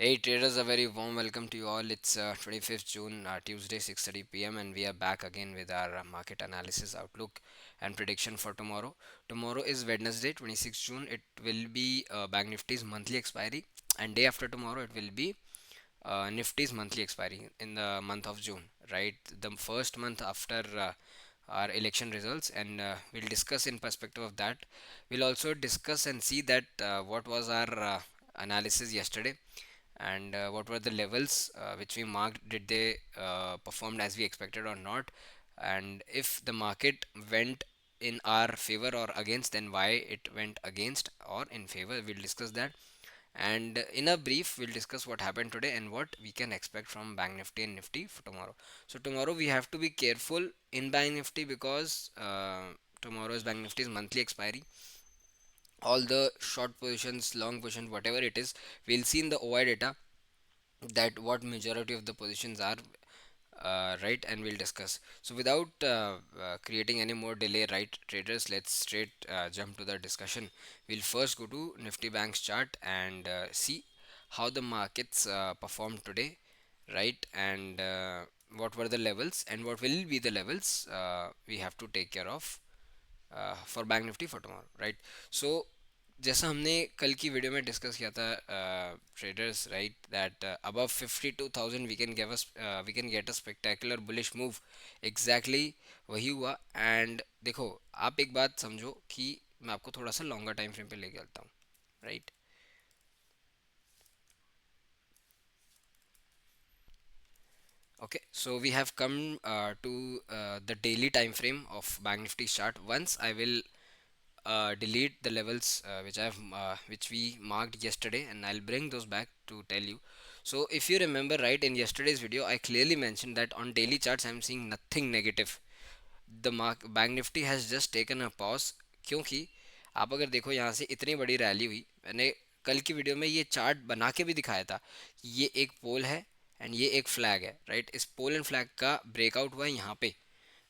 Hey traders, a very warm welcome to you all. It's 25th June, Tuesday, 6:30 p.m., and we are back again with our market analysis, outlook, and prediction for tomorrow. Tomorrow is Wednesday, 26th June. It will be Bank Nifty's monthly expiry, and day after tomorrow it will be Nifty's monthly expiry in the month of June. Right, the first month after our election results, and we'll discuss in perspective of that. We'll also discuss and see that what was our analysis yesterday and what were the levels which we marked. Did they performed as we expected or not, and if the market went in our favor or against, then why it went against or in favor. We'll discuss that, and in a brief we'll discuss what happened today and what we can expect from Bank Nifty and Nifty for tomorrow. So tomorrow we have to be careful in Bank Nifty because tomorrow is Bank Nifty's monthly expiry. All the short positions, long positions, whatever it is, we'll see in the OI data that what majority of the positions are, right, and we'll discuss. So without creating any more delay, right traders, let's straight jump to the discussion. We'll first go to Nifty Bank's chart and see how the markets performed today, right, and what were the levels and what will be the levels we have to take care of for bank Nifty for tomorrow, right. So जैसा हमने कल की video में discuss किया था traders, right, that above 52,000 we can get a spectacular bullish move. Exactly वही हुआ. And देखो, आप एक बात समझो कि मैं आपको थोड़ा सा लॉन्गर टाइम फ्रेम पे लेके चलता हूँ, right. Okay, so we have come to the daily time frame of Bank Nifty chart. Once I will delete the levels which we marked yesterday, and I'll bring those back to tell you. So if you remember, right, in yesterday's video I clearly mentioned that on daily charts I'm seeing nothing negative. The mark Bank Nifty has just taken a pause, क्योंकि आप अगर देखो यहाँ से इतनी बड़ी rally हुई. मैंने कल की वीडियो में ये चार्ट बना के भी दिखाया था कि ये एक पोल है एंड ये एक फ्लैग है, राइट. इस पोल एंड फ्लैग का ब्रेकआउट हुआ है यहाँ पे,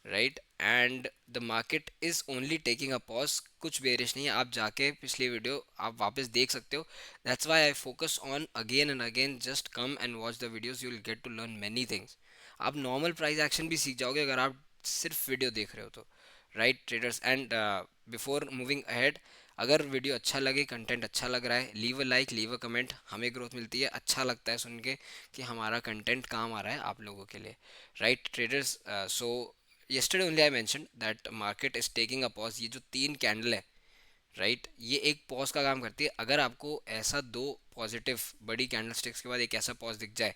right, and the market is only taking a pause. कुछ बेरिश नहीं है, आप जाके पिछली वीडियो आप वापस देख सकते हो. That's why I focus on again and again. Just come and watch the videos, you will get to learn many things. आप नॉर्मल प्राइस एक्शन भी सीख जाओगे अगर आप सिर्फ वीडियो देख रहे हो तो, right traders. And before moving ahead, अगर वीडियो अच्छा लगे, कंटेंट अच्छा लग रहा है, leave a like, leave a comment. हमें ग्रोथ मिलती है, अच्छा लगता है सुन के कि हमारा कंटेंट काम आ रहा है आप लोगों के लिए, right traders. So yesterday only I mentioned that market is taking a pause. ये जो तीन कैंडल है, राइट, ये एक पॉज का काम करती है. अगर आपको ऐसा दो पॉजिटिव बड़ी कैंडल स्टिक्स के बाद एक ऐसा पॉज दिख जाए,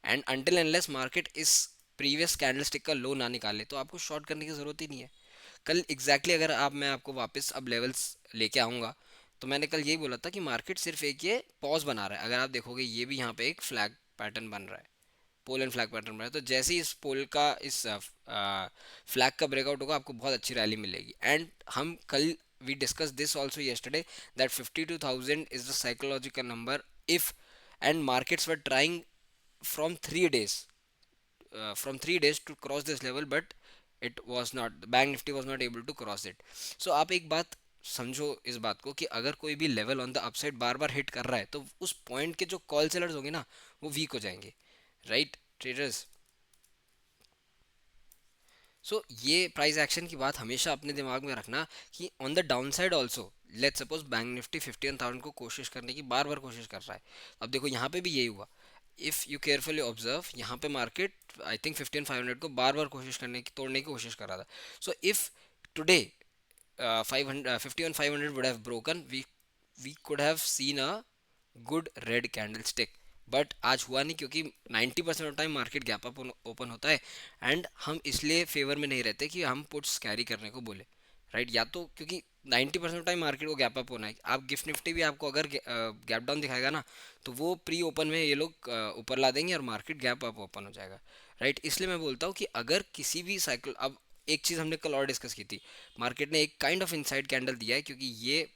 एंड अनटिल एनलेस मार्केट इस प्रीवियस कैंडल स्टिक का लो ना निकाले, तो आपको शॉर्ट करने की ज़रूरत ही नहीं है. कल एग्जैक्टली अगर आप मैं आपको वापस अब लेवल्स लेके आऊँगा, तो मैंने कल यही बोला था कि मार्केट सिर्फ एक ये पॉज बना रहा है. अगर आप देखोगे ये भी यहाँ पे एक फ्लैग पैटर्न बन रहा है, पोल एंड फ्लैग पैटर्न बना है. तो जैसे ही इस पोल का इस फ्लैग का ब्रेकआउट होगा, आपको बहुत अच्छी रैली मिलेगी. एंड हम कल we discussed this also yesterday that 52,000 is the psychological number if, and markets were trying from 3 days, to cross this level, but it was not, the bank nifty was not able to cross it. So आप एक बात समझो इस बात को कि अगर कोई भी level on the upside bar bar hit कर रहा है, तो उस पॉइंट के जो कॉल सेलर्स होंगे ना, वो वीक हो जाएंगे, राइट ट्रेडर्स. सो ये प्राइस एक्शन की बात हमेशा अपने दिमाग में रखना कि on the down side also, let suppose bank Nifty 51,000 को कोशिश करने की बार बार कोशिश कर रहा है. अब देखो यहाँ पे भी यही हुआ. इफ़ यू केयरफुली ऑब्जर्व, यहाँ पे मार्केट आई थिंक 51,500 को बार बार कोशिश करने की, तोड़ने की कोशिश कर रहा था. So if today 500 51,500 would have broken, we could have seen a good red candle stick. But आज हुआ नहीं, क्योंकि 90% of time market gap up open होता है. एंड हम इसलिए फेवर में नहीं रहते कि हम पुट्स कैरी करने को बोले, राइट. या तो क्योंकि 90% ऑफ टाइम मार्केट को गैप अप होना है. आप गिफ्ट निफ्टी भी आपको अगर गैप डाउन दिखाएगा ना, तो वो प्री ओपन में ये लोग ऊपर ला देंगे और मार्केट गैप अप ओपन हो जाएगा, राइट. इसलिए मैं बोलता हूँ कि अगर किसी भी साइकिल, अब एक चीज़ हमने कल और डिस्कस की थी, मार्केट ने एक काइंड ऑफ इनसाइड कैंडल दिया है, क्योंकि ये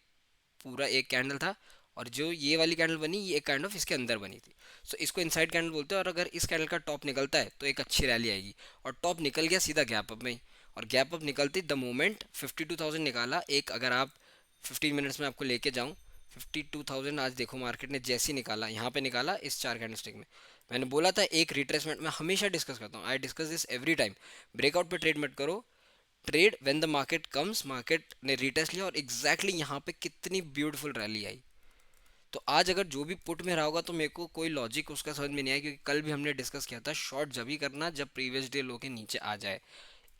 पूरा एक कैंडल था, और जो ये वाली कैंडल बनी ये एक काइंड ऑफ इसके अंदर बनी थी. सो इसको इनसाइड कैंडल बोलते हैं. और अगर इस कैंडल का टॉप निकलता है तो एक अच्छी रैली आएगी, और टॉप निकल गया सीधा गैप अप में ही. और गैप अप निकलते द मोमेंट 52,000 निकाला एक, अगर आप 15 मिनट्स में आपको लेके जाऊँ, 52,000 आज देखो मार्केट ने जैसे ही निकाला, यहाँ पे निकाला इस चार कैंडलस्टिक में। मैंने बोला था एक रिट्रेसमेंट में हमेशा डिस्कस करता हूँ, I discuss this every time, breakout पे ट्रेड मत करो, trade when the market comes. Market ने रिटेस्ट लिया और एग्जैक्टली यहाँ पे कितनी ब्यूटीफुल रैली आई। तो आज अगर जो भी पुट में रहा होगा तो मेरे को कोई लॉजिक उसका समझ में नहीं आया, क्योंकि कल भी हमने डिस्कस किया था शॉर्ट जब ही करना जब प्रीवियस डे लो के नीचे आ जाए।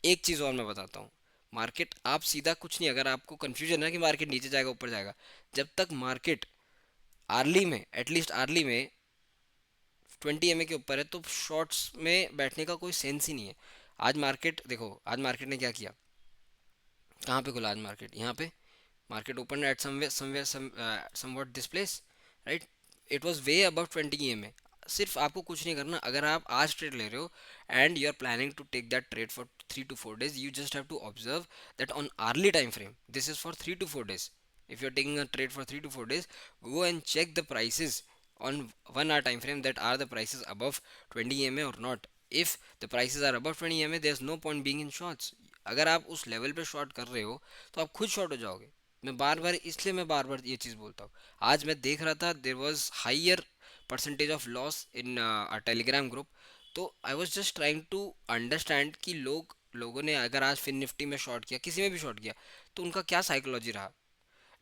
एक चीज़ और मैं बताता हूँ, मार्केट आप सीधा कुछ नहीं, अगर आपको कंफ्यूजन है कि मार्केट नीचे जाएगा ऊपर जाएगा, जब तक मार्केट आर्ली में, एटलीस्ट आर्ली में 20 MA के ऊपर है, तो शॉर्ट्स में बैठने का कोई सेंस ही नहीं है। आज मार्केट देखो, आज मार्केट ने क्या किया, कहाँ पे खुला आज मार्केट, यहाँ पे market opened at somewhere somewhat this place, right? It was way above 20 EMA। सिर्फ आपको कुछ नहीं करना, अगर आप आज ट्रेड ले रहे हो and you are planning to take that trade for 3 to 4 days, you just have to observe that on hourly time frame this is for 3 to 4 days। if you're taking a trade for 3 to 4 days, go and check the prices on 1 hour time frame, that are the prices above 20 EMA or not। if the prices are above 20 EMA, there's no point being in shorts। अगर आप उस level पे short कर रहे हो तो आप खुद शॉर्ट हो जाओगे। मैं बार बार ये चीज़ बोलता हूँ। आज मैं देख रहा था there was higher percentage of loss in Telegram group. तो I was just trying to understand कि लोगों ने अगर आज फिन निफ्टी में शॉर्ट किया, किसी में भी शॉर्ट किया, तो उनका क्या साइकोलॉजी रहा।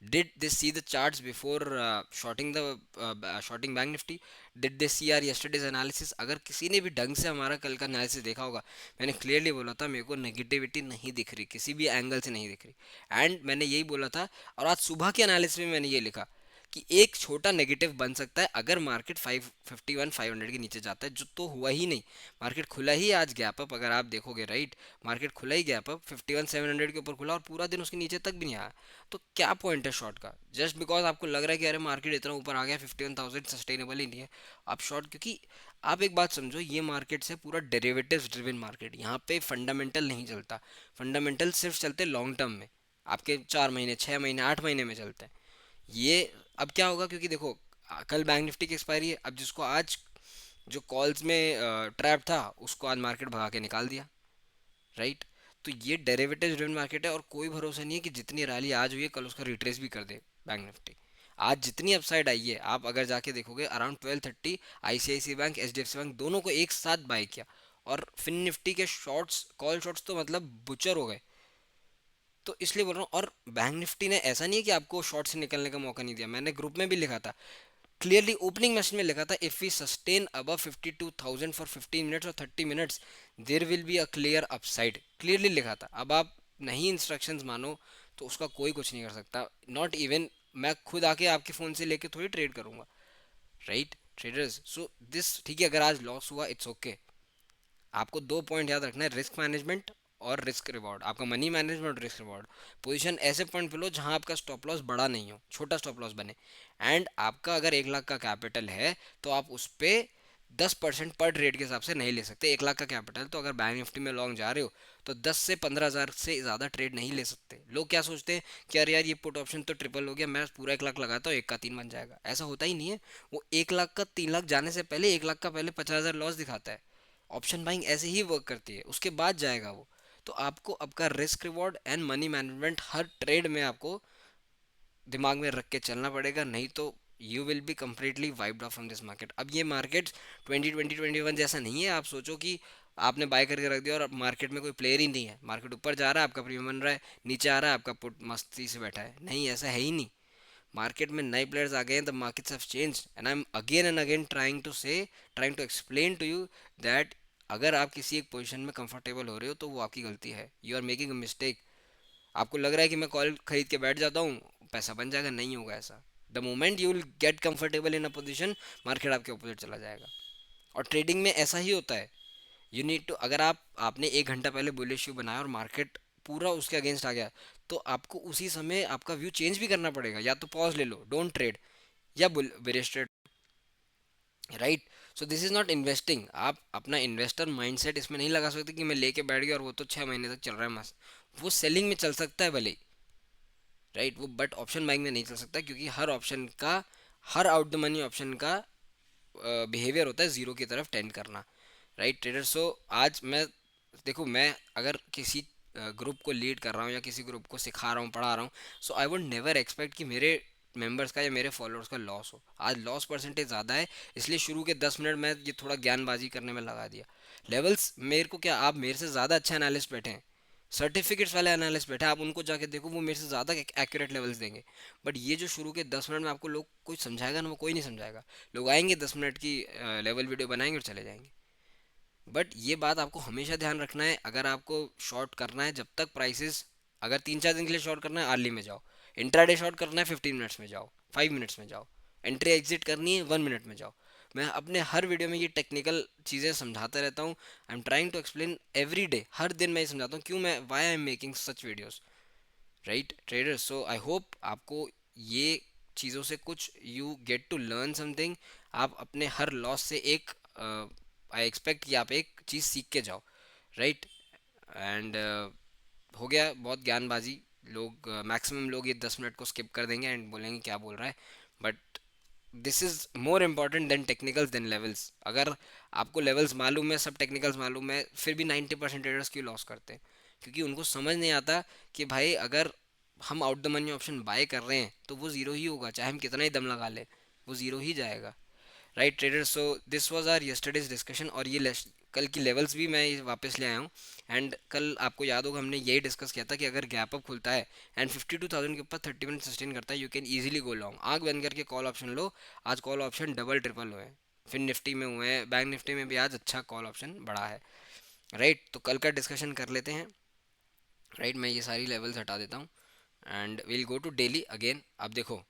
did they see the charts before shorting bank nifty? Did they see our yesterday's analysis? अगर किसी ने भी ढंग से हमारा कल का एनालिसिस देखा होगा, मैंने क्लियरली बोला था मेरे को नेगेटिविटी नहीं दिख रही, किसी भी एंगल से नहीं दिख रही। एंड मैंने यही बोला था, और आज सुबह के एनालिसिस में मैंने ये लिखा कि एक छोटा नेगेटिव बन सकता है अगर मार्केट 551 500 के नीचे जाता है, जो तो हुआ ही नहीं। मार्केट खुला ही आज गैप अप, अगर आप देखोगे राइट, मार्केट खुला ही गैप अप 51 700 के ऊपर खुला और पूरा दिन उसके नीचे तक भी नहीं आया। तो क्या पॉइंट है शॉर्ट का, जस्ट बिकॉज आपको लग रहा है कि अरे मार्केट इतना ऊपर आ गया 51,000 सस्टेनेबल ही नहीं है, आप शॉर्ट। क्योंकि आप एक बात समझो, ये मार्केट से पूरा डेरिवेटिव्स ड्रिवन मार्केट, यहाँ पे फंडामेंटल नहीं चलता। फंडामेंटल सिर्फ चलते लॉन्ग टर्म में, आपके 4 महीने 6 महीने 8 महीने में चलते हैं ये। अब क्या होगा, क्योंकि देखो कल बैंक निफ्टी की एक्सपायरी है, अब जिसको आज जो कॉल्स में ट्रैप था उसको आज मार्केट भगा के निकाल दिया, राइट। तो ये डेरिवेटिव ड्रिवन मार्केट है और कोई भरोसा नहीं है कि जितनी रैली आज हुई है कल उसका रिट्रेस भी कर दे बैंक निफ्टी। आज जितनी अपसाइड आई है, आप अगर जाके देखोगे अराउंड 12:30 आईसीआईसी बैंक एचडीएफसी बैंक दोनों को एक साथ बाय किया, और फिन निफ्टी के शॉर्ट्स कॉल शॉर्ट्स तो मतलब बुचर हो गए। तो इसलिए बोल रहा हूँ, और बैंक निफ्टी ने ऐसा नहीं है कि आपको शॉर्ट से निकलने का मौका नहीं दिया, मैंने ग्रुप में भी लिखा था क्लियरली, ओपनिंग मैसेज में लिखा था, if we sustain above 52,000 for 15 minutes और 30 minutes, there will be a clear upside, clearly लिखा था। अब आप नहीं इंस्ट्रक्शंस मानो तो उसका कोई कुछ नहीं कर सकता, नॉट इवन मैं खुद आके आपके फ़ोन से लेके थोड़ी ट्रेड करूंगा, राइट ट्रेडर्स। सो दिस ठीक है, अगर आज लॉस हुआ इट्स ओके। आपको दो पॉइंट याद रखना है, रिस्क मैनेजमेंट और रिस्क रिवॉर्ड, आपका मनी मैनेजमेंट और रिस्क रिवॉर्ड। पोजीशन ऐसे पॉइंट पे लो जहां आपका स्टॉप लॉस बड़ा नहीं हो, छोटा स्टॉप लॉस बने। एंड आपका अगर 1 लाख का कैपिटल है तो आप उस पर 10% पर ट्रेड के हिसाब से नहीं ले सकते। 1 लाख का कैपिटल, तो अगर बैंक निफ्टी में लॉन्ग जा रहे हो तो 10 से 15 हज़ार से ज़्यादा ट्रेड नहीं ले सकते। लोग क्या सोचते हैं कि अरे यार ये पुट ऑप्शन तो ट्रिपल हो गया, मैं पूरा 1 लाख लगाता हूँ, 1 का 3 बन जाएगा। ऐसा होता ही नहीं है। वो 1 लाख का 3 लाख जाने से पहले 1 लाख का पहले 50,000 लॉस दिखाता है। ऑप्शन बाइंग ऐसे ही वर्क करती है, उसके बाद जाएगा वो। तो आपको आपका risk reward and money management her trade में आपको दिमाग में रख के चलना पड़ेगा, नहीं तो you will be completely wiped off from this market. अब ये मार्केट 2020 21 जैसा नहीं है, आप सोचो कि आपने बाय करके रख दिया और अब मार्केट में कोई प्लेयर ही नहीं है, मार्केट ऊपर जा रहा है आपका प्रीमियम बन रहा है, नीचे आ रहा है आपका पुट मस्ती से बैठा है, नहीं ऐसा है ही नहीं। मार्केट में नए प्लेयर्स आ गए हैं, the markets have changed and I am again and again trying to explain to you that अगर आप किसी एक पोजीशन में कंफर्टेबल हो रहे हो तो वो आपकी गलती है, you are making a mistake. आपको लग रहा है कि मैं कॉल खरीद के बैठ जाता हूँ पैसा बन जाएगा, नहीं होगा ऐसा। The moment you will get comfortable in a position, market आपके अपोजिट चला जाएगा। और ट्रेडिंग में ऐसा ही होता है। यू नीड टू, अगर आपने 1 घंटा पहले बुलिश व्यू बनाया और मार्केट पूरा उसके अगेंस्ट आ गया, तो आपको उसी समय आपका व्यू चेंज भी करना पड़ेगा, या तो पॉज ले लो, डोंट ट्रेड, या bearish trade, right. So this is not investing. आप अपना इन्वेस्टर माइंडसेट इसमें नहीं लगा सकते कि मैं लेके बैठ गया और वो तो 6 महीने तक चल रहा है मस्त। वो सेलिंग में चल सकता है भले, राइट, वो बट ऑप्शन बाइंग में नहीं चल सकता, क्योंकि हर ऑप्शन का, her out the money option का बिहेवियर होता है जीरो की तरफ टेंड करना, राइट ट्रेडर। सो आज मैं, देखो मैं अगर किसी ग्रुप को लीड कर रहा हूँ या किसी ग्रुप को सिखा रहा हूँ पढ़ा रहा हूँ, सो आई वुड नेवर एक्सपेक्ट कि मेंबर्स का या मेरे फॉलोअर्स का लॉस हो। आज लॉस परसेंटेज ज़्यादा है, इसलिए शुरू के 10 मिनट में ये थोड़ा ज्ञानबाजी करने में लगा दिया। लेवल्स मेरे को क्या, आप मेरे से ज़्यादा अच्छे एनालिस्ट बैठे हैं, सर्टिफिकेट्स वाले एनालिस्ट बैठे हैं, आप उनको जाके देखो, वो मेरे से ज़्यादा एक्यूरेट लेवल्स देंगे। बट ये जो शुरू के 10 मिनट में आपको लोग कोई समझाएगा ना, वो कोई नहीं समझाएगा। लोग आएंगे 10 मिनट की लेवल वीडियो बनाएंगे और चले जाएंगे। बट ये बात आपको हमेशा ध्यान रखना है, अगर आपको शॉर्ट करना है, जब तक प्राइसेस, अगर 3 4 दिन के लिए शॉर्ट करना है अर्ली में जाओ, इंट्राडे शॉर्ट करना है 15 मिनट्स में जाओ, 5 मिनट्स में जाओ, एंट्री एग्जिट करनी है 1 मिनट में जाओ। मैं अपने हर वीडियो में ये टेक्निकल चीज़ें समझाता रहता हूँ। I am trying to explain every day, हर दिन मैं ये समझाता हूँ, क्यों मैं, why I am making such videos, right traders. So I hope आपको ये चीज़ों से कुछ, you get to learn something. आप अपने हर लॉस से एक, आई एक्सपेक्ट कि आप एक चीज़ सीख के जाओ, राइट। एंड हो गया बहुत ज्ञानबाजी। लोग, मैक्सिमम लोग ये 10 मिनट को स्किप कर देंगे एंड बोलेंगे क्या बोल रहा है। But this is more important than technicals than levels. अगर आपको लेवल्स मालूम है, सब टेक्निकल्स मालूम है, फिर भी 90% ट्रेडर्स क्यों लॉस करते हैं? क्योंकि उनको समझ नहीं आता कि भाई अगर हम out the money option buy कर रहे हैं तो वो ज़ीरो ही होगा, चाहे हम कितना ही दम लगा लें, वो ज़ीरो ही जाएगा, right trader. So this was our yesterday's discussion, और ये कल की लेवल्स भी मैं वापस ले आया हूँ। एंड कल आपको याद होगा हमने यही डिस्कस किया था कि अगर गैप अप खुलता है एंड 52,000 के ऊपर 30 मिनट सस्टेन करता है, you can easily go long. आंख बंद करके कॉल ऑप्शन लो। आज कॉल ऑप्शन डबल ट्रिपल हुए हैं, फिर निफ्टी में हुए हैं, बैंक निफ्टी में भी आज अच्छा कॉल ऑप्शन बढ़ा है, राइट। तो कल का डिस्कशन कर लेते हैं, राइट। मैं ये सारी लेवल्स हटा देता हूँ and will go to daily again. अब देखो,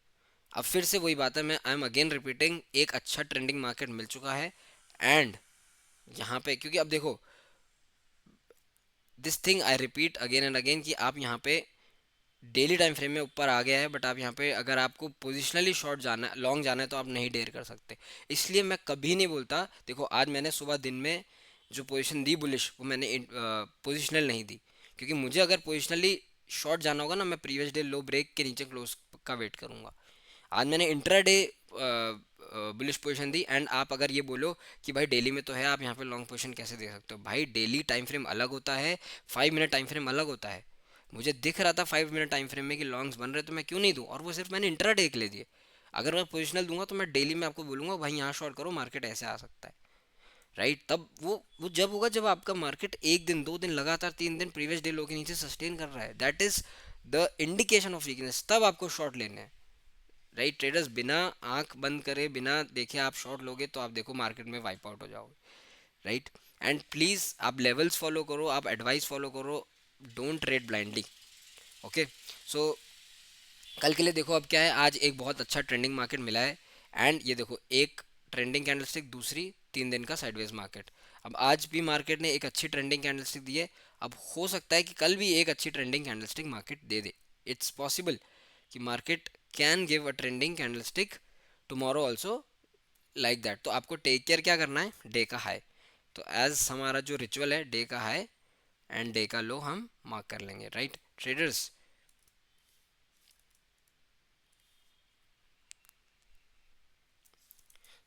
अब फिर से वही बात है, मैं आई एम अगेन रिपीटिंग, एक अच्छा ट्रेंडिंग मार्केट मिल चुका है। एंड यहाँ पे, क्योंकि अब देखो, this thing I repeat again and again, कि आप यहाँ पे डेली टाइम फ्रेम में ऊपर आ गया है, बट आप यहाँ पे अगर आपको पोजिशनली शॉर्ट जाना है, लॉन्ग जाना है, तो आप नहीं डेयर कर सकते। इसलिए मैं कभी नहीं बोलता, देखो आज मैंने सुबह दिन में जो पोजीशन दी बुलिश, वो मैंने पोजिशनल नहीं दी, क्योंकि मुझे अगर पोजिशनली शॉर्ट जाना होगा ना, मैं प्रीवियस डे लो ब्रेक के नीचे क्लोज का वेट करूंगा। आज मैंने intra day bullish position the, and आप अगर ये बोलो कि भाई डेली में तो है, आप यहाँ पे लॉन्ग पोजीशन कैसे दे सकते हो? भाई डेली टाइम फ्रेम अलग होता है, 5 मिनट टाइम फ्रेम अलग होता है। मुझे दिख रहा था 5 मिनट टाइम फ्रेम में कि लॉन्ग्स बन रहे, तो मैं क्यों नहीं दूं? और वो सिर्फ मैंने इंट्रा डे के लिए दिए। अगर मैं पोजिशनल दूंगा तो मैं डेली में आपको बोलूंगा भाई यहाँ शॉर्ट करो, मार्केट ऐसे आ सकता है, राइट। तब वो जब होगा जब आपका मार्केट 1 दिन 2 दिन लगातार 3 दिन प्रीवियस डे लो के नीचे सस्टेन कर रहा है, that is the indication of weakness, तब आपको शॉर्ट लेने हैं, राइट ट्रेडर्स। बिना आंख बंद करे, बिना देखे आप शॉर्ट लोगे तो आप देखो मार्केट में वाइप आउट हो जाओगे, राइट। एंड प्लीज़ आप लेवल्स फॉलो करो, आप एडवाइस फॉलो करो, डोंट ट्रेड ब्लाइंडली, ओके। सो कल के लिए देखो अब क्या है, आज एक बहुत अच्छा ट्रेंडिंग मार्केट मिला है। एंड ये देखो, एक ट्रेंडिंग कैंडलस्टिक, दूसरी 3 दिन का साइडवेज मार्केट। अब आज भी मार्केट ने एक अच्छी ट्रेंडिंग कैंडलस्टिक दी है, अब हो सकता है कि कल भी एक अच्छी ट्रेंडिंग कैंडलस्टिक मार्केट दे दे। इट्स पॉसिबल कि market can give a trending candlestick tomorrow also, like that. तो आपको टेक केयर क्या करना है, डे का हाई। तो एज हमारा जो रिचुअल है, डे का हाई एंड डे का लो हम मार्क कर लेंगे, राइट ट्रेडर्स।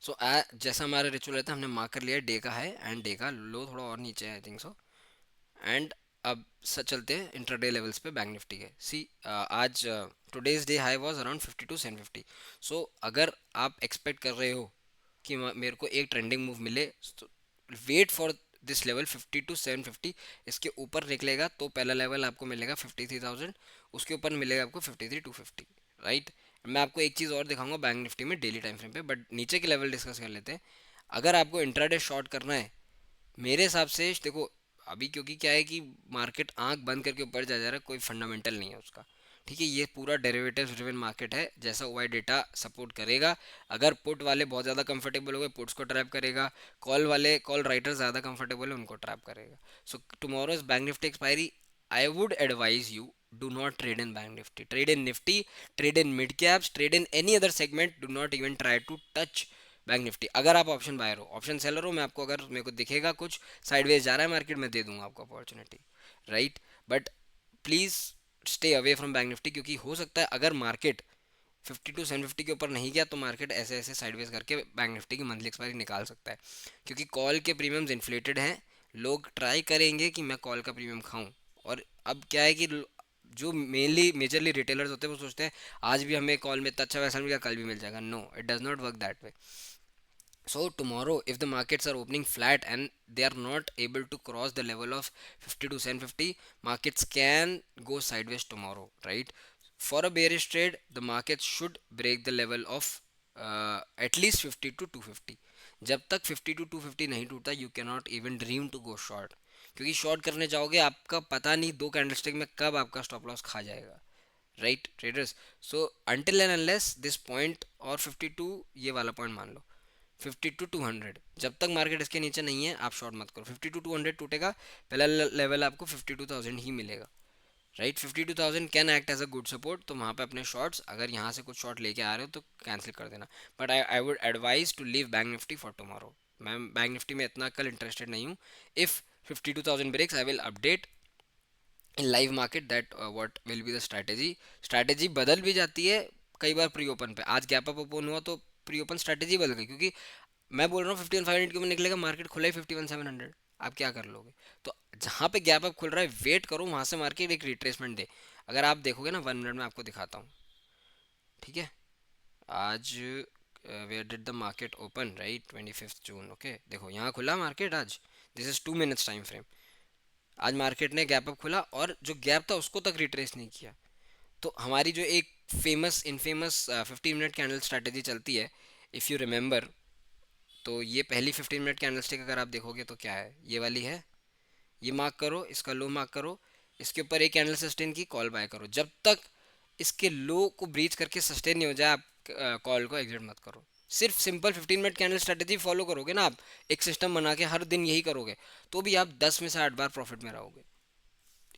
सो जैसा हमारा रिचुअल रहता है, हमने मार्क कर लिया डे का हाई एंड डे का लो, थोड़ा और नीचे है आई थिंक सो। एंड अब चलते हैं इंटरडे लेवल्स पे बैंक निफ्टी के। सी आज today's day high was around 52,750। सो अगर आप एक्सपेक्ट कर रहे हो कि मेरे को एक ट्रेंडिंग मूव मिले, तो वेट फॉर दिस लेवल 52,750। इसके ऊपर निकलेगा तो पहला लेवल आपको मिलेगा 53,000, उसके ऊपर मिलेगा आपको 53,250, राइट। मैं आपको एक चीज़ और दिखाऊंगा बैंक निफ्टी में डेली टाइम फ्रेम पे, बट नीचे के लेवल डिस्कस कर लेते हैं। अगर आपको इंट्राडे शॉर्ट करना है, मेरे हिसाब से देखो, अभी क्योंकि क्या है कि मार्केट आंख बंद करके ऊपर जा रहा है, कोई फंडामेंटल नहीं है उसका, ठीक है। ये पूरा डेरिवेटिव्स ड्रिवन मार्केट है, जैसा ओआई डेटा सपोर्ट करेगा। अगर पुट वाले बहुत ज़्यादा कंफर्टेबल हो गए, पुट्स को ट्रैप करेगा। कॉल वाले, कॉल राइटर ज़्यादा कंफर्टेबल है, उनको ट्रैप करेगा। So tomorrow is Bank Nifty expiry, I would advise you, do not trade in Bank Nifty, trade in Nifty, trade in mid caps, trade in any other segment, do not even try to touch Bank Nifty. अगर आप option buyer हो, option seller हो, मैं आपको, अगर मेरे को दिखेगा कुछ साइडवेज जा रहा है मार्केट में, दे दूंगा आपको opportunity, right. But please stay away from bank Nifty, क्योंकि हो सकता है अगर मार्केट 52,750 के ऊपर नहीं गया तो मार्केट ऐसे ऐसे साइडवेज करके बैंक निफ्टी की मंथली एक्सपायरी निकाल सकता है, क्योंकि कॉल के प्रीमियम्स इन्फ्लेटेड हैं। लोग ट्राई करेंगे कि मैं कॉल का प्रीमियम खाऊं, और अब क्या है कि जो मेनली मेजरली रिटेलर्स होते हैं वो सोचते हैं आज भी हमें कॉल में इतना अच्छा पैसा मिल गया, कल भी मिल जाएगा। No, it does not work that way. So tomorrow, if the markets are opening flat and they are not able to cross the level of 50 to 750, markets can go sideways tomorrow, right? For a bearish trade, the market should break the level of at least 50 to 250. जब तक 50 to 250 नहीं टूटता, you cannot even dream to go short, क्योंकि short करने जाओगे आपका पता नहीं दो कैंडलस्टिक में कब आपका स्टॉप लॉस खा जाएगा, right traders. So until and unless this point और 52, ये वाला पॉइंट मान लो 50 टू 200, जब तक मार्केट इसके नीचे नहीं है आप शॉर्ट मत करो। 50 टू 200 टूटेगा, पहला लेवल आपको 52,000 ही मिलेगा, right. 52,000 can act as a good support, तो वहाँ पे अपने शॉर्ट्स अगर यहाँ से कुछ शॉर्ट लेके आ रहे हो तो कैंसिल कर देना। But I would advise to leave Bank Nifty for tomorrow. मैं बैंक निफ्टी में इतना कल इंटरेस्टेड नहीं हूँ। If 52,000 breaks I will update in live market that what will be the strategy. Strategy बदल भी जाती है कई बार प्री ओपन पे। आज गैप अप ओपन हुआ तो प्री ओपन स्ट्रैटेजी बदल गई, क्योंकि मैं बोल रहा हूँ 51,500 के ऊपर निकलेगा, मार्केट खुला ही 51,700, आप क्या कर लोगे? तो जहाँ पे गैप अप खुल रहा है वेट करो, वहाँ से मार्केट एक रिट्रेसमेंट दे। अगर आप देखोगे ना 1 मिनट में आपको दिखाता हूँ, ठीक है। आज where did the market open, right, 25 June, okay. देखो यहाँ खुला मार्केट आज, this is 2 minutes time frame. आज मार्केट ने गैप अप खुला और जो गैप था उसको तक रिट्रेस नहीं किया। तो हमारी जो एक famous infamous 15 minute candle strategy चलती है, इफ़ यू रिमेंबर, तो ये पहली 15 मिनट कैंडलस्टिक अगर आप देखोगे तो क्या है, ये वाली है। ये मार्क करो, इसका लो मार्क करो, इसके ऊपर एक कैंडल सस्टेन की, कॉल बाय करो। जब तक इसके लो को ब्रीच करके सस्टेन नहीं हो जाए आप कॉल को एग्जिट मत करो। सिर्फ simple 15 minute candle strategy follow करोगे ना आप, एक सिस्टम बना के हर दिन यही करोगे, तो भी आप 10 में से 8 बार प्रॉफिट में रहोगे।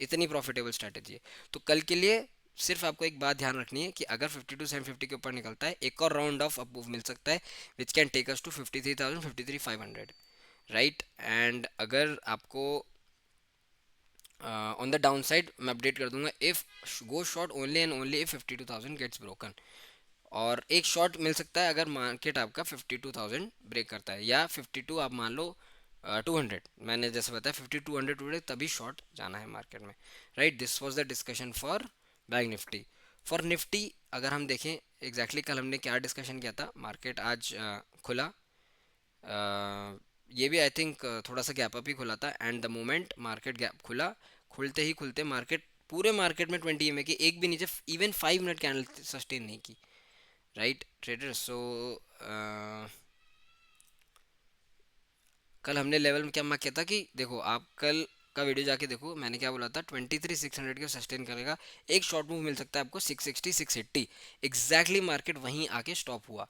इतनी प्रॉफिटेबल स्ट्रैटेजी है। तो कल के लिए सिर्फ आपको एक बात ध्यान रखनी है कि अगर 52,750 के ऊपर निकलता है, एक और राउंड ऑफ अप मूव मिल सकता है which can take us to 53,000, 53,500, right. And अगर आपको ऑन द डाउन साइड मैं अपडेट कर दूंगा, if go short only and only if 52,000 gets broken. और एक शॉर्ट मिल सकता है अगर मार्केट आपका 52,000 ब्रेक करता है, या 52 आप मान लो 200, मैंने जैसे बताया 5200 टूडे, तभी शॉर्ट जाना है मार्केट में, right. This was the discussion for bank Nifty. For Nifty अगर हम देखें कल हमने क्या डिस्कशन किया था, मार्केट आज खुला, ये भी आई थिंक थोड़ा सा गैप अप ही खुला था, and the moment market gap खुला, खुलते मार्केट, पूरे मार्केट में 20 EMA की एक भी नीचे इवन 5 मिनट कैंडल सस्टेन नहीं की, राइट ट्रेडर। सो कल हमने लेवल में क्या मार्क किया था कि देखो, आप कल का वीडियो जाके देखो, मैंने क्या बोला था, 23,600 को सस्टेन करेगा, एक शॉर्ट मूव मिल सकता है आपको 660 680, एग्जैक्टली मार्केट वहीं आके स्टॉप हुआ।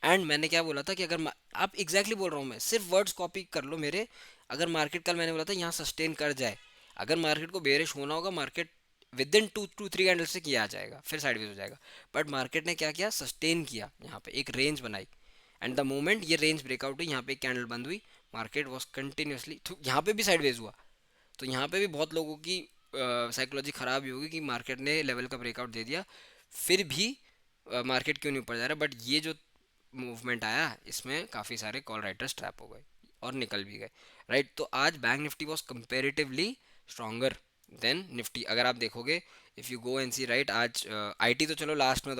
एंड मैंने क्या बोला था कि अगर आप बोल रहा हूँ मैं, सिर्फ वर्ड्स कॉपी कर लो मेरे। अगर मार्केट कल मैंने बोला था यहाँ सस्टेन कर जाए, अगर मार्केट को बेरिश होना होगा, market with in 2 to 3 candle से किया आ जाएगा, फिर साइडवेज हो जाएगा। बट मार्केट ने क्या किया, सस्टेन किया, यहाँ पे एक रेंज बनाई, एंड द मोमेंट ये रेंज ब्रेकआउट हुई, यहाँ पे एक कैंडल बंद हुई, मार्केट वॉज कंटिन्यूसली, यहाँ पे भी साइडवेज हुआ। तो यहाँ पे भी बहुत लोगों की साइकोलॉजी ख़राब ही होगी कि मार्केट ने लेवल का ब्रेकआउट दे दिया, फिर भी मार्केट क्यों नहीं ऊपर जा रहा। बट ये जो मूवमेंट आया, इसमें काफ़ी सारे कॉल राइटर्स ट्रैप हो गए और निकल भी गए, राइट। तो आज Bank Nifty was comparatively stronger than Nifty. अगर आप देखोगे, if you go and see, right, आज आईटी तो चलो लास्ट में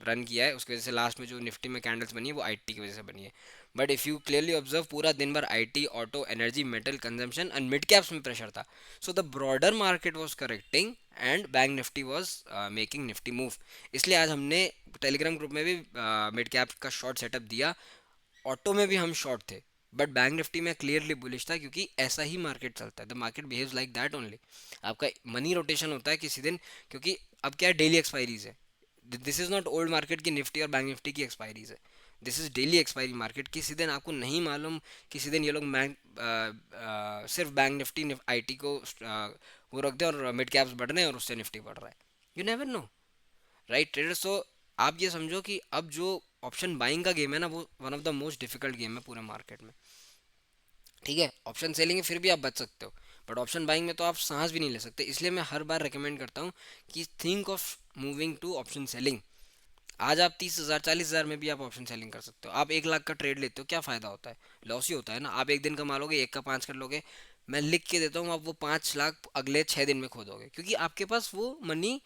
रन किया है, उसकी वजह से लास्ट में जो निफ्टी में कैंडल्स बनी है वो आईटी की वजह से बनी है। But if you clearly observe, पूरा दिन भर IT, auto, energy, metal, consumption and mid caps में प्रेशर था। So the broader market was correcting and bank Nifty was making Nifty move. इसलिए आज हमने टेलीग्राम ग्रुप में भी मिड कैप का शॉर्ट सेटअप दिया, ऑटो में भी हम शॉर्ट थे, बट बैंक निफ्टी में क्लियरली बुलिश था, क्योंकि ऐसा ही मार्केट चलता है, the market behaves like that only. आपका मनी रोटेशन होता है किसी दिन, क्योंकि अब क्या है, डेली एक्सपायरीज है। This is not old market की निफ्टी और बैंक निफ्टी की एक्सपायरीज है, this is daily expiry market. किसी दिन आपको नहीं मालूम, किसी दिन ये लोग सिर्फ बैंक निफ्टी आईटी को वो रख दे और मिड कैप्स बढ़ रहे हैं और उससे निफ्टी बढ़ रहा है, you never know, right trader. So आप ये समझो कि अब जो ऑप्शन बाइंग का गेम है ना, वो one of the most difficult game है पूरे मार्केट में, ठीक है। ऑप्शन सेलिंग में फिर भी आप बच सकते हो, बट ऑप्शन बाइंग में तो आप सांस भी नहीं ले सकते। इसलिए मैं हर बार रिकमेंड करता हूँ कि think of moving to option selling. आज आप 30,000 40,000 में भी आप ऑप्शन सेलिंग कर सकते हो। आप 1 लाख का ट्रेड लेते हो, क्या फ़ायदा होता है, लॉस ही होता है ना। आप एक दिन कमा लोगे, 1 का 5 कर लोगे, मैं लिख के देता हूँ, आप वो 5 लाख अगले 6 दिन में खो दोगे, क्योंकि आपके पास वो मनी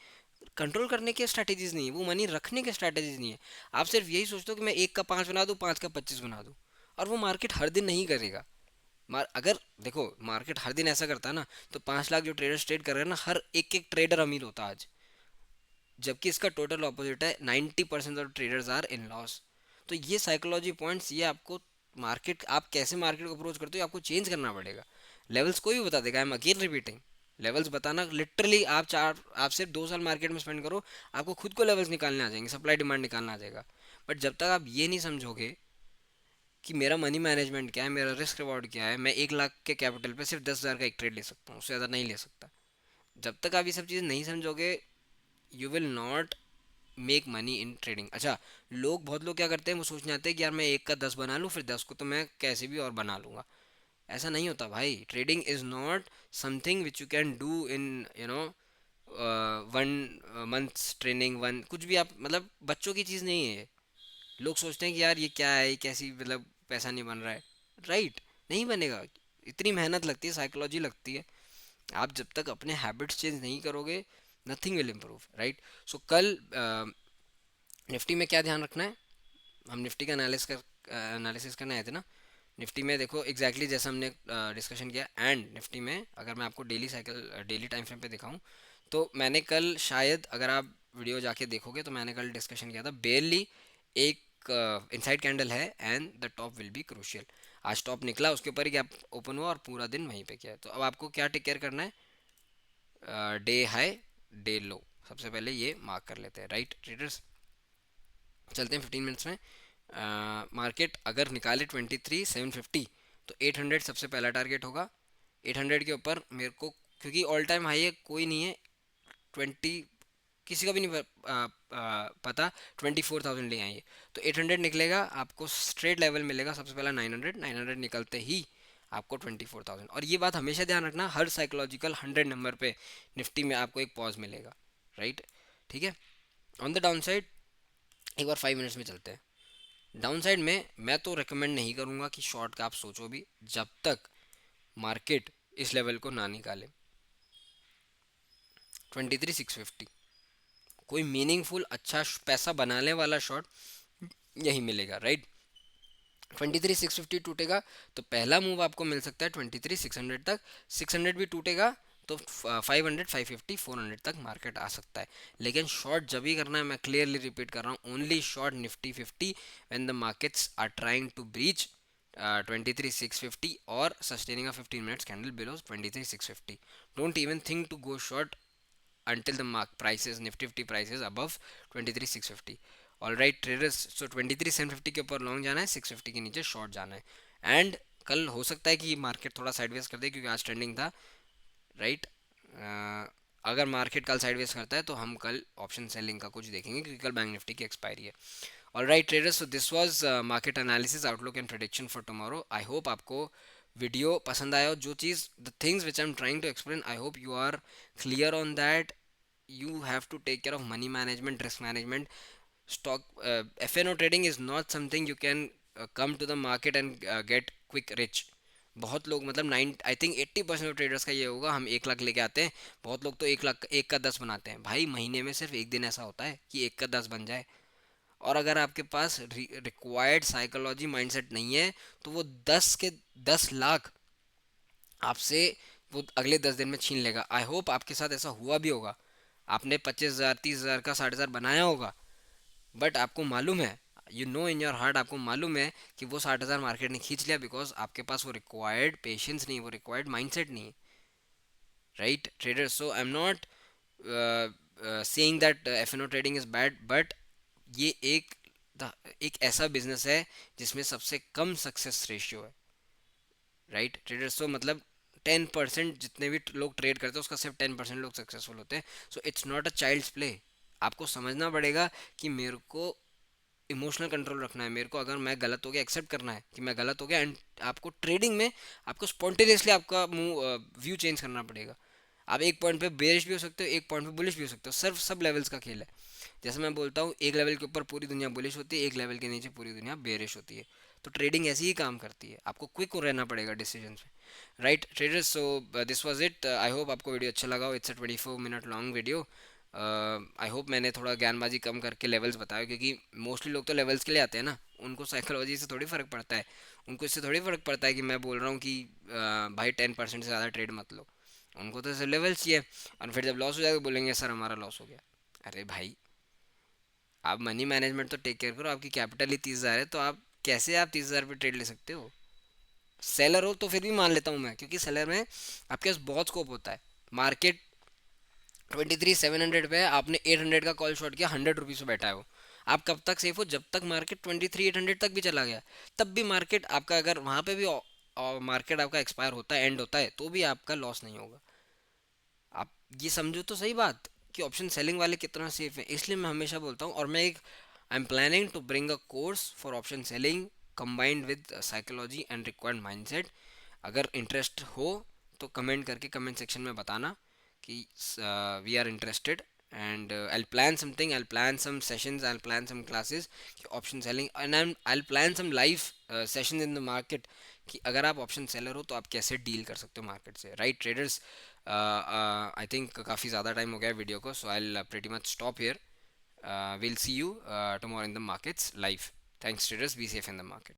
कंट्रोल करने के स्ट्रैटेजीज नहीं है, वो मनी रखने के स्ट्रैटेजीज नहीं है। आप सिर्फ यही सोचते हो कि मैं 1 का 5 बना दूँ, 5 का 25 बना दूँ। और वो मार्केट हर दिन नहीं करेगा। अगर देखो मार्केट हर दिन ऐसा करता है ना, तो 5 लाख जो ट्रेडर्स ट्रेड कर रहे हैं ना, हर एक एक ट्रेडर अमीर होता आज। जबकि इसका टोटल ऑपोजिट है, 90% of traders are in loss. तो ये साइकोलॉजी पॉइंट्स, ये आपको मार्केट, आप कैसे मार्केट को अप्रोच करते हो आपको चेंज करना पड़ेगा। लेवल्स कोई भी बता देगा, आई एम अगेन रिपीटिंग, लेवल्स बताना लिटरली, आप सिर्फ 2 साल मार्केट में स्पेंड करो, आपको खुद को लेवल्स निकालने आ जाएंगे, सप्लाई डिमांड निकालना आ जाएगा। बट जब तक आप ये नहीं समझोगे कि मेरा मनी मैनेजमेंट क्या है, मेरा रिस्क रिवॉर्ड क्या है, मैं 1 लाख के कैपिटल पे सिर्फ 10,000 का एक ट्रेड ले सकता हूँ, उससे ज़्यादा नहीं ले सकता। जब तक आप ये सब चीज़ नहीं समझोगे, you will not make money in trading. अच्छा, बहुत लोग क्या करते हैं, वो सोचने आते हैं कि यार मैं 1 का 10 बना लूँ, फिर 10 को तो मैं कैसे भी और बना लूँगा। ऐसा नहीं होता भाई। Trading is not something which you can do in one months training, one कुछ भी, आप मतलब बच्चों की चीज़ नहीं है ये। लोग सोचते हैं कि यार ये क्या है, ये कैसी, मतलब पैसा नहीं बन रहा है। राइट, नहीं बनेगा। इतनी मेहनत लगती है, साइकोलॉजी लगती है। आप जब तक अपने हैबिट्स चेंज नहीं करोगे, नथिंग विल इम्प्रूव। राइट। सो कल निफ्टी में क्या ध्यान रखना है, हम निफ्टी का एनालिसिस करने आए थे ना। निफ्टी में देखो एग्जैक्टली जैसा हमने डिस्कशन किया। एंड निफ्टी में अगर मैं आपको डेली टाइम फ्रेम पे दिखाऊं, तो मैंने कल शायद, अगर आप वीडियो जाके देखोगे, तो मैंने कल डिस्कशन किया था, बेरली एक इनसाइड कैंडल है and the top will be crucial. आज टॉप निकला, उसके ऊपर ही गैप ओपन हुआ और पूरा दिन वहीं पे किया है। तो अब आपको क्या टेक केयर करना है, डे हाई डे लो, सबसे पहले ये मार्क कर लेते हैं। राइट ट्रेडर्स, चलते हैं 15 मिनट्स में। मार्केट अगर निकाले 23,750, तो 800 सबसे पहला टारगेट होगा। 800 के ऊपर मेरे को, क्योंकि ऑल टाइम हाई है, कोई नहीं है 20, किसी का भी नहीं पता 24,000 ले आएंगे। तो 800 निकलेगा, आपको स्ट्रेट लेवल मिलेगा सबसे पहला 900, 900 निकलते ही आपको 24,000। और ये बात हमेशा ध्यान रखना, हर साइकोलॉजिकल 100 नंबर पे निफ्टी में आपको एक पॉज मिलेगा। राइट, ठीक है। ऑन द डाउन साइड एक बार 5 मिनट्स में चलते हैं। डाउन साइड में मैं तो रिकमेंड नहीं करूंगा कि शॉर्ट का आप सोचो भी, जब तक मार्केट इस लेवल को ना निकाले, 23,650। कोई मीनिंगफुल अच्छा पैसा बनाने वाला शॉर्ट यही मिलेगा। राइट, 23,650 टूटेगा तो पहला मूव आपको मिल सकता है 23,600 तक। 600 भी टूटेगा तो 500, 550, 400 तक मार्केट आ सकता है। लेकिन शॉर्ट जब भी करना है, मैं क्लियरली रिपीट कर रहा हूँ, only short Nifty 50 when the markets are trying to breach 23,650 और sustaining a 15 minutes candle below 23,650. Don't even think to go short until the mark prices, nifty 50 prices above 23,650. All right traders, so 23,750 के ऊपर long जाना है, 650 के नीचे short जाना है। And कल हो सकता है कि मार्केट थोड़ा साइडवेज कर दे, क्योंकि आज ट्रेंडिंग था। राइट, अगर मार्केट कल साइडवेज करता है तो हम कल ऑप्शन सेलिंग का कुछ देखेंगे, क्योंकि कल बैंक निफ्टी की एक्सपायरी है। All right traders, so this was market analysis, outlook and prediction for tomorrow. I hope आपको वीडियो पसंद आया हो। जो चीज़, the things which I am trying to explain, I hope you are clear on that. You have to take care of money management, risk management. Stock FNO trading is not something you can come to the market and get quick rich. बहुत लोग, मतलब 80% of traders का ये होगा, हम 1 लाख लेके आते हैं। बहुत लोग तो 1 लाख 1 का 10 बनाते हैं। भाई महीने में सिर्फ एक दिन ऐसा होता है कि 1 का 10 बन जाए। और अगर आपके पास रिक्वायर्ड साइकोलॉजी माइंडसेट नहीं है, तो वो 10 के 10 लाख आपसे वो अगले 10 दिन में छीन लेगा। आई होप आपके साथ ऐसा हुआ भी होगा। आपने 25,000 30,000 का 60,000 बनाया होगा, बट आपको मालूम है, you know in your heart, आपको मालूम है कि वो 60,000 मार्केट ने खींच लिया, बिकॉज आपके पास वो रिक्वायर्ड पेशेंस नहीं, वो रिक्वायर्ड माइंडसेट नहीं है। Right trader, so I am not saying that F and O trading is bad, but ये एक ऐसा बिजनेस है जिसमें सबसे कम सक्सेस रेशियो है। राइट ट्रेडर्स, तो मतलब 10% जितने भी लोग ट्रेड करते हैं, उसका सिर्फ 10% लोग सक्सेसफुल होते हैं। So it's not a child's play. आपको समझना पड़ेगा कि मेरे को इमोशनल कंट्रोल रखना है, मेरे को अगर मैं गलत हो गया एक्सेप्ट करना है कि मैं गलत हो गया। एंड आपको ट्रेडिंग में आपको स्पॉन्टेनियसली आपका व्यू चेंज करना पड़ेगा। आप एक पॉइंट पे बेरिश भी हो सकते हो, एक पॉइंट पे बुलिश भी हो सकते हो, सिर्फ सब लेवल्स का खेल है। जैसे मैं बोलता हूँ, एक लेवल के ऊपर पूरी दुनिया बुलिश होती है, एक लेवल के नीचे पूरी दुनिया बेरिश होती है। तो ट्रेडिंग ऐसी ही काम करती है, आपको क्विक रहना पड़ेगा डिसीजन पे, right traders. So this was it, I hope आपको वीडियो अच्छा लगा हो। It's a 24 minute long video. I hope मैंने थोड़ा ज्ञानबाजी कम करके लेवल्स बताया, क्योंकि मोस्टली लोग तो लेवल्स के लिए आते हैं ना, उनको साइकोलॉजी से थोड़ी फ़र्क पड़ता है। उनको इससे थोड़ी फ़र्क पड़ता है कि मैं बोल रहा हूँ कि भाई 10% से ज़्यादा ट्रेड मत लो। उनको तो सिर्फ लेवल्स चाहिए। और फिर जब लॉस हो जाएगा बोलेंगे सर हमारा लॉस हो गया। अरे भाई, आप मनी मैनेजमेंट तो टेक केयर करो, आपकी कैपिटल ही 30,000 है, तो आप कैसे आप 30,000 पे ट्रेड ले सकते हो? सेलर हो तो फिर भी मान लेता हूँ मैं, क्योंकि सेलर में आपके पास बहुत स्कोप होता है। मार्केट 23,700 पे है, आपने 800 का कॉल शॉट किया, 100 रुपीज़ पे बैठा है वो। आप कब तक सेफ हो? जब तक मार्केट 23,800 तक भी चला गया, तब भी मार्केट आपका, अगर वहाँ पे भी मार्केट आपका एक्सपायर होता है, एंड होता है, तो भी आपका लॉस नहीं होगा। आप ये समझो तो सही बात, कि ऑप्शन सेलिंग वाले कितना सेफ है। इसलिए मैं हमेशा बोलता हूँ, और मैं एक I am planning to bring a course for option selling combined with psychology and required mindset. अगर इंटरेस्ट हो तो कमेंट करके कमेंट सेक्शन में बताना कि we are interested, and I'll plan something, I'll plan some sessions, I'll plan some classes option selling, and I'll plan some live sessions in the market, कि अगर आप ऑप्शन सेलर हो तो आप कैसे डील कर सकते हो मार्केट से, राइट ट्रेडर्स। आई थिंक काफ़ी ज़्यादा टाइम हो गया वीडियो को, so I pretty much stop here. Will see you tomorrow in the markets live. Thanks traders, be safe in the market.